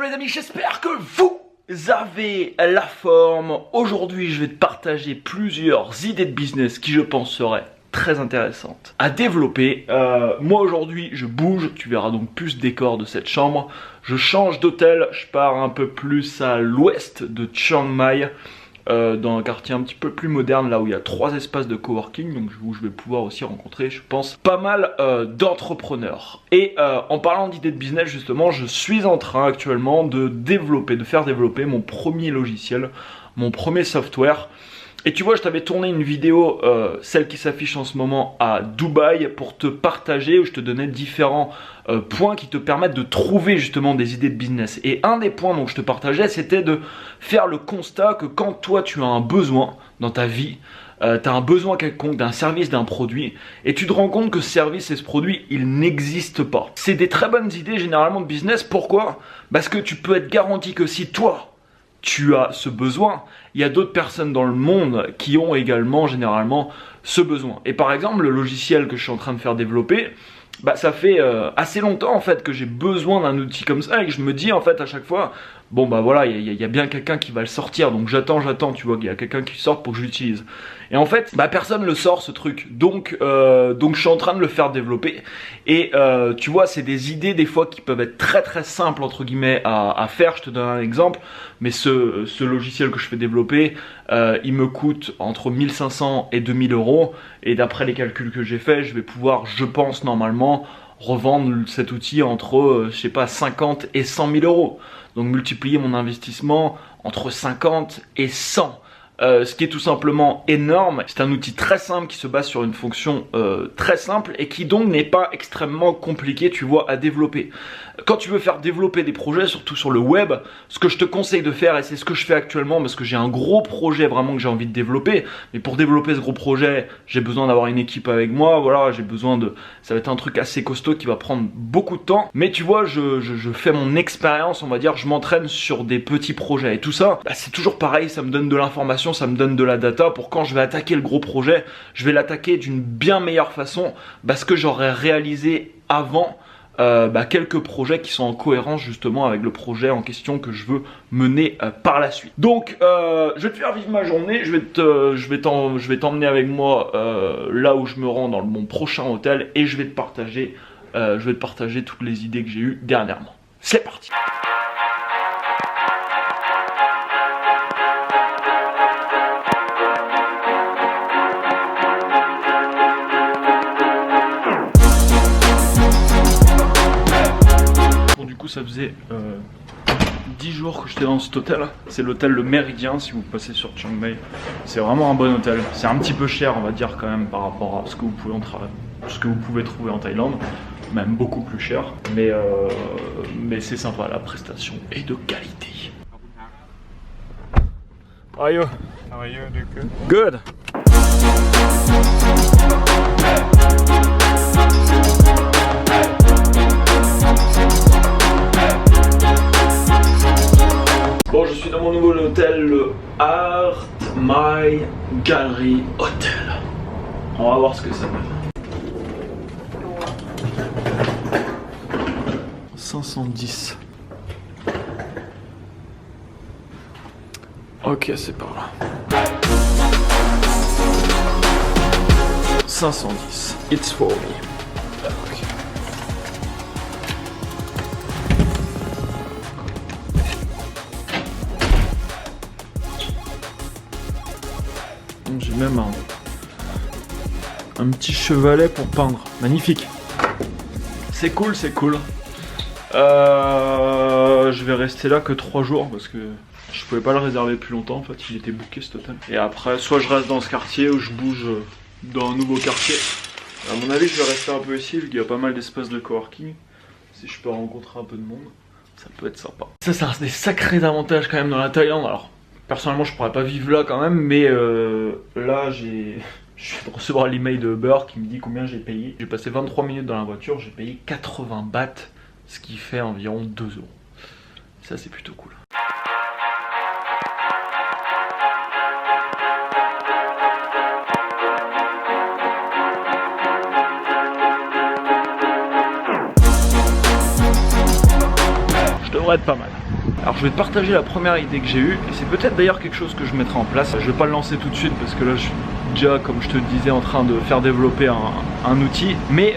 les amis, j'espère que vous avez la forme. Aujourd'hui, je vais te partager plusieurs idées de business qui je pense seraient très intéressantes à développer. Moi aujourd'hui, je bouge, tu verras donc plus décor de cette chambre. Je change d'hôtel, je pars un peu plus à l'ouest de Chiang Mai. Dans un quartier un petit peu plus moderne, là où il y a 3 espaces de coworking, donc où je vais pouvoir aussi rencontrer, je pense, pas mal d'entrepreneurs. Et en parlant d'idées de business, justement, je suis en train actuellement de faire développer mon premier logiciel, mon premier software. Et tu vois, je t'avais tourné une vidéo, celle qui s'affiche en ce moment à Dubaï, pour te partager, où je te donnais différents points qui te permettent de trouver justement des idées de business. Et un des points dont je te partageais, c'était de faire le constat que quand toi tu as un besoin dans ta vie, tu as un besoin quelconque d'un service, d'un produit, et tu te rends compte que ce service et ce produit, ils n'existent pas. C'est des très bonnes idées généralement de business. Pourquoi ? Parce que tu peux être garanti que si toi, tu as ce besoin, il y a d'autres personnes dans le monde qui ont également généralement ce besoin. Et par exemple, le logiciel que je suis en train de faire développer, ça fait assez longtemps en fait que j'ai besoin d'un outil comme ça et que je me dis en fait à chaque fois, bon voilà, il y a bien quelqu'un qui va le sortir, donc j'attends, tu vois, qu'il y a quelqu'un qui sort pour que je l'utilise. Et en fait, personne le sort ce truc, donc je suis en train de le faire développer. Et tu vois, c'est des idées des fois qui peuvent être très très simples entre guillemets à faire. Je te donne un exemple, mais ce logiciel que je fais développer, il me coûte entre 1500 et 2000 euros. Et d'après les calculs que j'ai fait, je vais pouvoir, je pense normalement, revendre cet outil entre, je sais pas, 50 et 100 000 euros. Donc multiplier mon investissement entre 50 et 100. Ce qui est tout simplement énorme. C'est un outil très simple qui se base sur une fonction très simple et qui donc n'est pas extrêmement compliqué, tu vois, à développer. Quand tu veux faire développer des projets, surtout sur le web, ce que je te conseille de faire, et c'est ce que je fais actuellement parce que j'ai un gros projet vraiment que j'ai envie de développer, mais pour développer ce gros projet, j'ai besoin d'avoir une équipe avec moi, voilà, j'ai besoin de... Ça va être un truc assez costaud qui va prendre beaucoup de temps, mais tu vois, je fais mon expérience, on va dire, je m'entraîne sur des petits projets, et tout ça, c'est toujours pareil, ça me donne de l'information, ça me donne de la data pour quand je vais attaquer le gros projet, je vais l'attaquer d'une bien meilleure façon parce que j'aurais réalisé avant quelques projets qui sont en cohérence justement avec le projet en question que je veux mener par la suite. Donc je vais te faire vivre ma journée, je vais t'emmener avec moi là où je me rends dans mon prochain hôtel et je vais te partager toutes les idées que j'ai eues dernièrement. C'est parti. Ça faisait 10 jours que j'étais dans cet hôtel. C'est l'hôtel Le Méridien si vous passez sur Chiang Mai. C'est vraiment un bon hôtel. C'est un petit peu cher on va dire quand même par rapport à ce que vous pouvez trouver en Thaïlande. Même beaucoup plus cher. Mais c'est sympa, la prestation est de qualité. How are you? How are you? Doing good? Good. Bon, je suis dans mon nouveau hôtel, le Art My Gallery Hotel. On va voir ce que ça donne. 510. Ok, c'est par là. 510. It's for me. Ok. J'ai même un petit chevalet pour peindre. Magnifique. C'est cool, c'est cool. Je vais rester là que 3 jours parce que je pouvais pas le réserver plus longtemps. En fait, il était booké ce hôtel. Et après, soit je reste dans ce quartier ou je bouge dans un nouveau quartier. À mon avis, je vais rester un peu ici vu qu'il y a pas mal d'espaces de coworking. Si je peux rencontrer un peu de monde, ça peut être sympa. Ça, c'est un des sacrés avantages quand même dans la Thaïlande. Alors, personnellement, je pourrais pas vivre là quand même, mais là, je viens de recevoir l'email de Uber qui me dit combien j'ai payé. J'ai passé 23 minutes dans la voiture, j'ai payé 80 bahts, ce qui fait environ 2 euros. Ça, c'est plutôt cool. pourrait être pas mal. Alors je vais te partager la première idée que j'ai eue, et c'est peut-être d'ailleurs quelque chose que je mettrai en place. Je vais pas le lancer tout de suite parce que là je suis déjà, comme je te disais, en train de faire développer un outil. Mais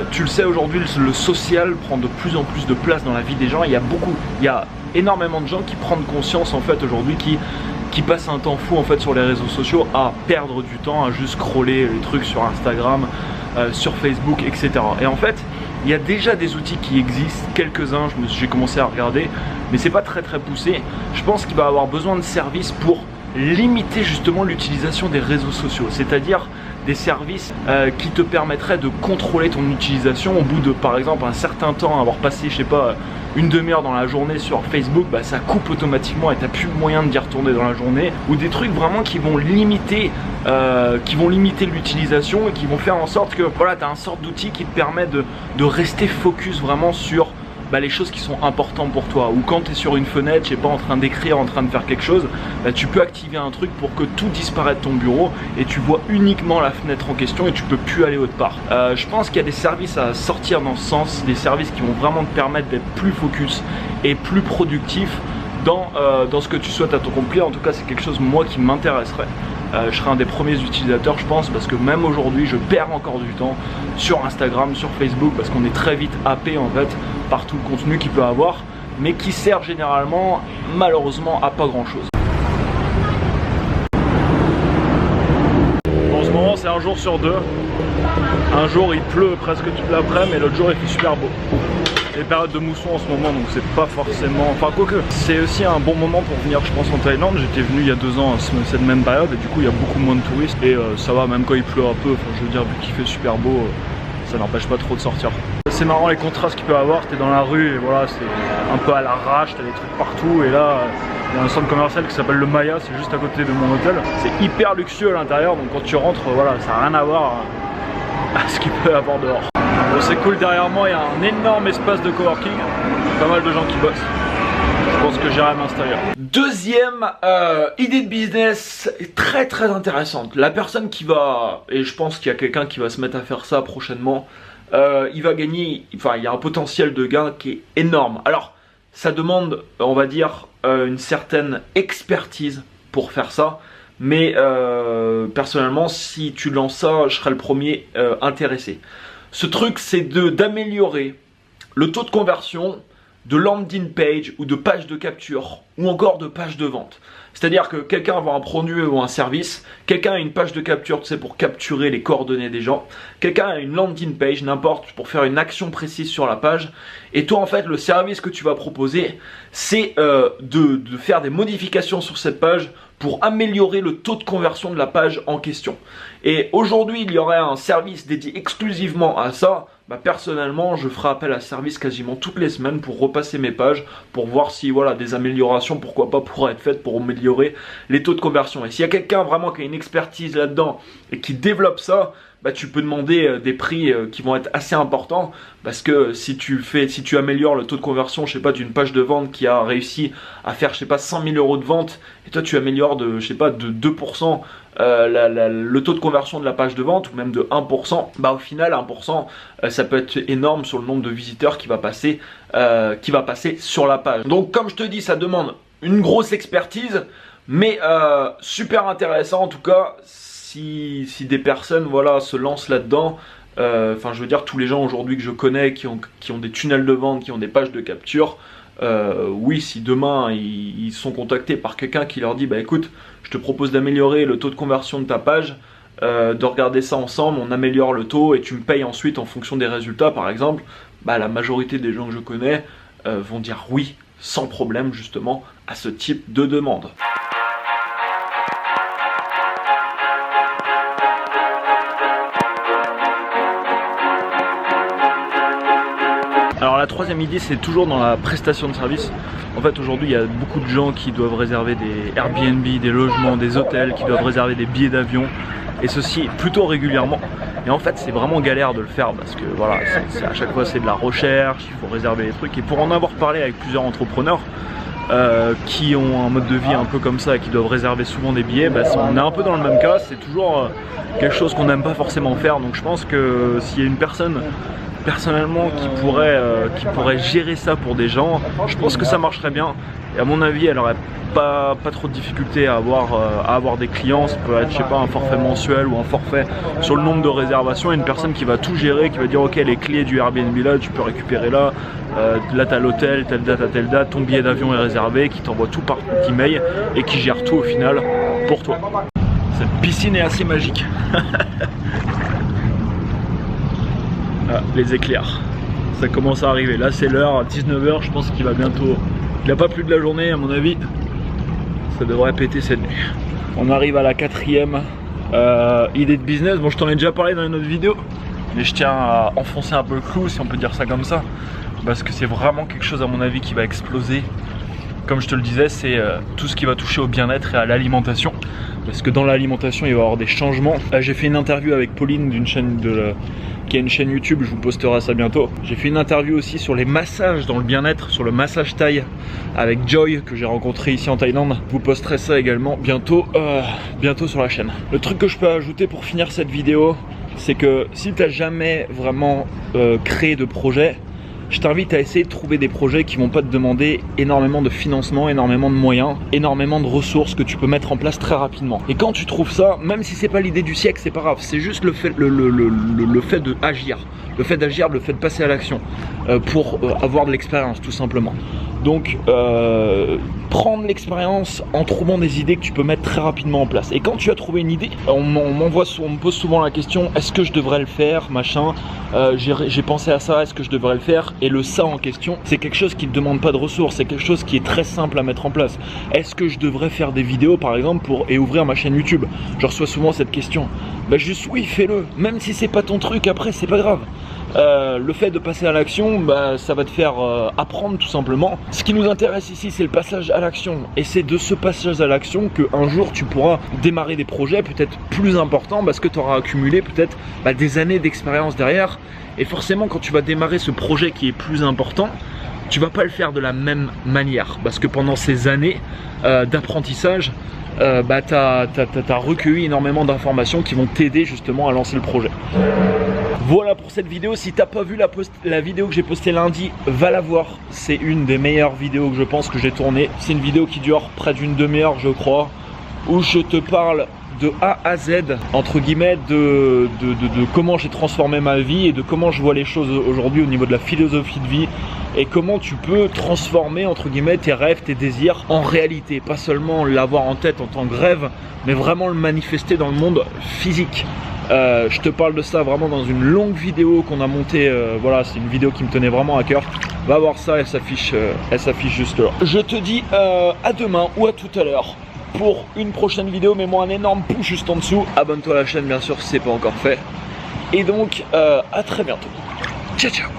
tu le sais, aujourd'hui le social prend de plus en plus de place dans la vie des gens. Il y a énormément de gens qui prennent conscience en fait aujourd'hui, qui passent un temps fou en fait sur les réseaux sociaux à perdre du temps, à juste scroller les trucs sur Instagram, sur Facebook, etc. Et en fait, il y a déjà des outils qui existent, quelques-uns, j'ai commencé à regarder, mais c'est pas très poussé. Je pense qu'il va avoir besoin de services pour limiter justement l'utilisation des réseaux sociaux, c'est-à-dire des services qui te permettraient de contrôler ton utilisation au bout de, par exemple, un certain temps, avoir passé, je sais pas, une demi-heure dans la journée sur Facebook, bah ça coupe automatiquement et t'as plus le moyen d'y retourner dans la journée, ou des trucs vraiment qui vont limiter l'utilisation et qui vont faire en sorte que voilà, t'as un sorte d'outil qui te permet de rester focus vraiment sur les choses qui sont importantes pour toi, ou quand tu es sur une fenêtre, je sais pas, en train d'écrire, en train de faire quelque chose, tu peux activer un truc pour que tout disparaisse de ton bureau et tu vois uniquement la fenêtre en question et tu peux plus aller autre part. Je pense qu'il y a des services à sortir dans ce sens, des services qui vont vraiment te permettre d'être plus focus et plus productif dans ce que tu souhaites accomplir. En tout cas, c'est quelque chose moi qui m'intéresserait. Je serai un des premiers utilisateurs, je pense, parce que même aujourd'hui je perds encore du temps sur Instagram, sur Facebook, parce qu'on est très vite happé en fait par tout le contenu qu'il peut avoir, mais qui sert généralement malheureusement à pas grand chose. En ce moment c'est un jour sur deux. Un jour il pleut presque toute l'après-midi, mais l'autre jour il fait super beau. C'est les périodes de mousson en ce moment, donc c'est pas forcément... Enfin quoique, c'est aussi un bon moment pour venir, je pense, en Thaïlande. J'étais venu il y a 2 ans à cette même période et du coup il y a beaucoup moins de touristes. Et ça va, même quand il pleut un peu, enfin, je veux dire, vu qu'il fait super beau, ça n'empêche pas trop de sortir. C'est marrant les contrastes qu'il peut y avoir, t'es dans la rue et voilà, c'est un peu à l'arrache, t'as des trucs partout. Et là, il y a un centre commercial qui s'appelle le Maya, c'est juste à côté de mon hôtel. C'est hyper luxueux à l'intérieur, donc quand tu rentres, voilà, ça n'a rien à voir à ce qu'il peut y avoir dehors. Bon, c'est cool, derrière moi il y a un énorme espace de coworking, pas mal de gens qui bossent. Je pense que j'irai m'installer. Deuxième idée de business très intéressante. La personne qui va, et je pense qu'il y a quelqu'un qui va se mettre à faire ça prochainement, il va gagner, enfin il y a un potentiel de gain qui est énorme. Alors ça demande, on va dire, une certaine expertise pour faire ça. Mais personnellement, si tu lances ça, je serai le premier intéressé. Ce truc, c'est d'améliorer le taux de conversion de landing page ou de page de capture ou encore de page de vente. C'est-à-dire que quelqu'un va un produit ou un service, quelqu'un a une page de capture, tu sais, pour capturer les coordonnées des gens, quelqu'un a une landing page, n'importe, pour faire une action précise sur la page, et toi en fait le service que tu vas proposer, c'est de faire des modifications sur cette page pour améliorer le taux de conversion de la page en question. Et aujourd'hui, il y aurait un service dédié exclusivement à ça. Personnellement, je ferai appel à ce service quasiment toutes les semaines pour repasser mes pages, pour voir si voilà, des améliorations, pourquoi pas, pourraient être faites pour améliorer les taux de conversion. Et s'il y a quelqu'un vraiment qui a une expertise là-dedans et qui développe ça, tu peux demander des prix qui vont être assez importants, parce que si tu améliores le taux de conversion, je sais pas, d'une page de vente qui a réussi à faire, je sais pas, 100 000 € de vente, et toi tu améliores de, je sais pas, de 2% le taux de conversion de la page de vente, ou même de 1%, au final 1% ça peut être énorme sur le nombre de visiteurs qui va passer sur la page. Donc comme je te dis, ça demande une grosse expertise, mais super intéressant en tout cas. Si des personnes voilà, se lancent là-dedans, enfin je veux dire tous les gens aujourd'hui que je connais qui ont des tunnels de vente, qui ont des pages de capture, oui, si demain ils sont contactés par quelqu'un qui leur dit écoute, je te propose d'améliorer le taux de conversion de ta page, de regarder ça ensemble, on améliore le taux et tu me payes ensuite en fonction des résultats par exemple, la majorité des gens que je connais vont dire oui sans problème justement à ce type de demande. Alors la troisième idée, c'est toujours dans la prestation de service. En fait aujourd'hui il y a beaucoup de gens qui doivent réserver des Airbnb, des logements, des hôtels, qui doivent réserver des billets d'avion, et ceci plutôt régulièrement. Et en fait c'est vraiment galère de le faire parce que voilà, à chaque fois c'est de la recherche, il faut réserver les trucs. Et pour en avoir parlé avec plusieurs entrepreneurs qui ont un mode de vie un peu comme ça et qui doivent réserver souvent des billets, on est un peu dans le même cas, c'est toujours quelque chose qu'on n'aime pas forcément faire. Donc je pense que s'il y a une personne personnellement qui pourrait gérer ça pour des gens, je pense que ça marcherait bien. Et à mon avis, elle aurait pas trop de difficulté à avoir des clients. Ça peut être, je sais pas, un forfait mensuel ou un forfait sur le nombre de réservations. Et une personne qui va tout gérer, qui va dire ok, les clés du Airbnb là, tu peux récupérer là. Là t'as l'hôtel, telle date à telle date, ton billet d'avion est réservé, qui t'envoie tout par email et qui gère tout au final pour toi. Cette piscine est assez magique. Ah, les éclairs, ça commence à arriver. Là c'est l'heure, 19h, je pense qu'il va bientôt. Il n'a pas plus de la journée à mon avis. Ça devrait péter cette nuit. On arrive à la 4e idée de business. Bon, je t'en ai déjà parlé dans une autre vidéo, mais je tiens à enfoncer un peu le clou, si on peut dire ça comme ça, parce que c'est vraiment quelque chose à mon avis qui va exploser. Comme je te le disais, c'est tout ce qui va toucher au bien-être et à l'alimentation, parce que dans l'alimentation il va y avoir des changements. J'ai fait une interview avec Pauline d'une chaîne qui a une chaîne YouTube, je vous posterai ça bientôt. J'ai fait une interview aussi sur les massages dans le bien-être, sur le massage thaï avec Joy que j'ai rencontré ici en Thaïlande. Je vous posterai ça également bientôt sur la chaîne. Le truc que je peux ajouter pour finir cette vidéo, c'est que si tu n'as jamais vraiment créé de projet, je t'invite à essayer de trouver des projets qui vont pas te demander énormément de financement, énormément de moyens, énormément de ressources que tu peux mettre en place très rapidement. Et quand tu trouves ça, même si c'est pas l'idée du siècle, c'est pas grave, c'est juste le fait d'agir. Le fait d'agir, le fait de passer à l'action pour avoir de l'expérience tout simplement. Donc prendre l'expérience en trouvant des idées que tu peux mettre très rapidement en place. Et quand tu as trouvé une idée, on me pose souvent la question, est-ce que je devrais le faire, machin, j'ai pensé à ça, est-ce que je devrais le faire? Et le ça en question, c'est quelque chose qui ne demande pas de ressources, c'est quelque chose qui est très simple à mettre en place. Est-ce que je devrais faire des vidéos par exemple et ouvrir ma chaîne YouTube? Je reçois souvent cette question. Bah juste oui, fais-le, même si c'est pas ton truc après, c'est pas grave. Le fait de passer à l'action, bah, ça va te faire apprendre tout simplement. Ce qui nous intéresse ici, c'est le passage à l'action. Et c'est de ce passage à l'action qu'un jour tu pourras démarrer des projets peut-être plus importants parce que tu auras accumulé peut-être des années d'expérience derrière. Et forcément, quand tu vas démarrer ce projet qui est plus important, tu vas pas le faire de la même manière parce que pendant ces années d'apprentissage, tu as recueilli énormément d'informations qui vont t'aider justement à lancer le projet. Voilà pour cette vidéo. Si t'as pas vu la vidéo que j'ai postée lundi, va la voir. C'est une des meilleures vidéos que je pense que j'ai tournées. C'est une vidéo qui dure près d'une demi-heure je crois, où je te parle de A à Z, entre guillemets, de comment j'ai transformé ma vie et de comment je vois les choses aujourd'hui au niveau de la philosophie de vie et comment tu peux transformer, entre guillemets, tes rêves, tes désirs en réalité. Pas seulement l'avoir en tête en tant que rêve, mais vraiment le manifester dans le monde physique. Je te parle de ça vraiment dans une longue vidéo qu'on a montée, voilà, c'est une vidéo qui me tenait vraiment à cœur. Va voir ça, elle s'affiche juste là. Je te dis à demain ou à tout à l'heure pour une prochaine vidéo. Mets-moi un énorme pouce juste en dessous. Abonne-toi à la chaîne bien sûr si c'est pas encore fait. Et donc à très bientôt. Ciao ciao.